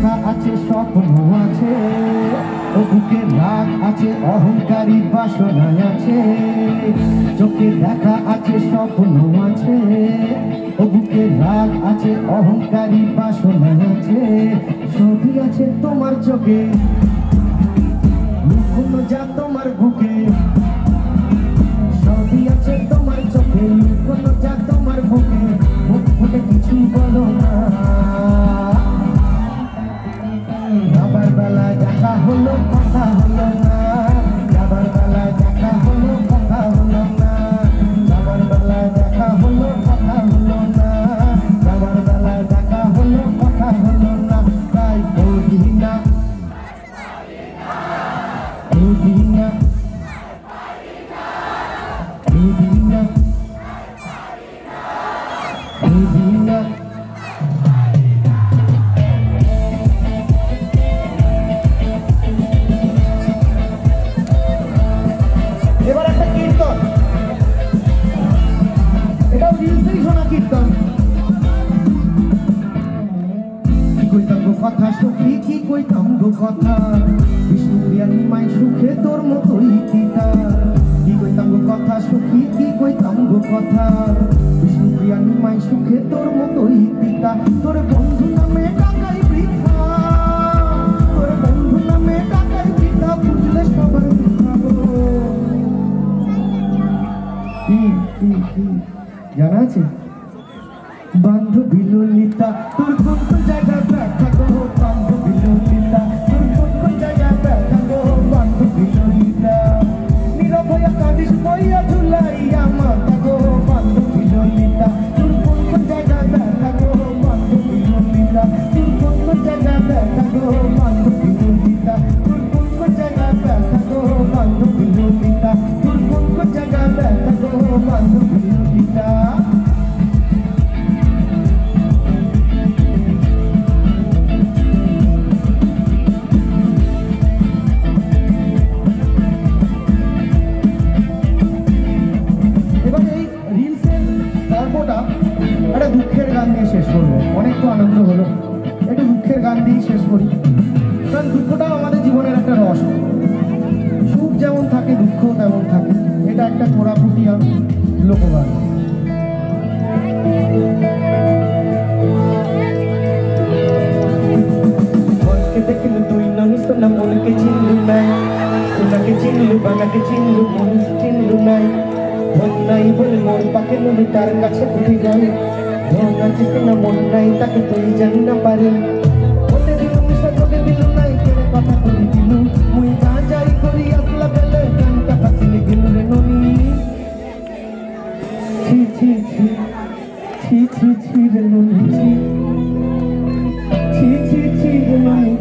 দেখা আছে স্বপ্ন আছে, ও বুকে রাগ আছে অহংকারী বাসনা আছে। চোখে দেখা আছে স্বপ্ন আছে, ও বুকে রাগ আছে অহংকারী বাসনা আছে। সবই আছে তোমার চোখে, লুকোনো যা তোমার বুকে। সবই আছে তোমার চোখে, লুকোনো যা তোমার বুকে। মুখ ফুটে কিছু বলো না, আবার বেলায় দেখা হলো কথা হলো না। আবার বেলায় দেখা হলো কথা হলো না। আবার বেলায় দেখা হলো কথা হলো না। আবার বেলায় দেখা হলো কথা হলো না। তাই বুঝি না, বুঝি না, বুঝি না, বুঝি না। এবার একটা কীর্তন, এটাও রিলসেই শোনা কীর্তন। কি কইতাম গো কথা সখী, কি কইতাম গো কথা, বিষ্ণুপ্রিয়া নিমাই সুখে তোর মতোই পিতা। কি কইতাম গো কথা সখী, কি কইতাম গো কথা, বিষ্ণুপ্রিয়া নিমাই সুখে তোর মতোই পিতা। তোর বন্ধু নামে টাকাই বৃথা, তোর বন্ধু নামে টাকাই বৃথা, বুঝলে সবার বৃথা গো। কি জানা আছে? বান্ধবী ললিতা তোর কোন কোন জায়গায় ব্যথা গো, বান্ধবী ললিতা তোর কোন কোন জায়গায় ব্যথা গো, বান্ধবী ললিতা। নীরব হইয়া কাঁদিস বইয়া ঝুলাইয়া মাথা গো, বান্ধবী ললিতা তোর কোন কোন জায়গায় ব্যথা গো, বান্ধবী ললিতা তোর কোন কোন জায়গায় ব্যথা গো, বান্ধবী ললিতা তোর কোন কোন জায়গায় ব্যথা গো, বান্ধবী ললিতা তোর কোন কোন জায়গায় ব্যথা গো, বান্ধবী ললিতা। একটা দুঃখের গান দিয়ে শেষ করবো, অনেক তো আনন্দ হলো, একটু দুঃখের গান দিয়ে শেষ করি। কারণ দুঃখটাও আমাদের জীবনের একটা রস, সুখ যেমন থাকে দুঃখও তেমন থাকে। এটা একটা থোড়াফুটিয়া লোকগান। মনকে দেখলে তুই ননি সোনা, মনকে চিনলু নাই, সোনাকে চিনলু বানাকে চিনলু, মনুষ চিনলু নাই। মন নাই বলে মন পাকে নদী তার কাছে উঠে যায়, মন আছে না মন নাই তাকে তুই জানি না পারে। ওতে দিল মিশা চোখে দিল নাই, কেড়ে কথা করি দিল মুই যা যাই করি আসলা বেলে গানটা ফাঁসিলে গেল রে ননি। ছি ছি ছি ছি ছি ছি রে ননি, ছি ছি ছি ছি রে ননি।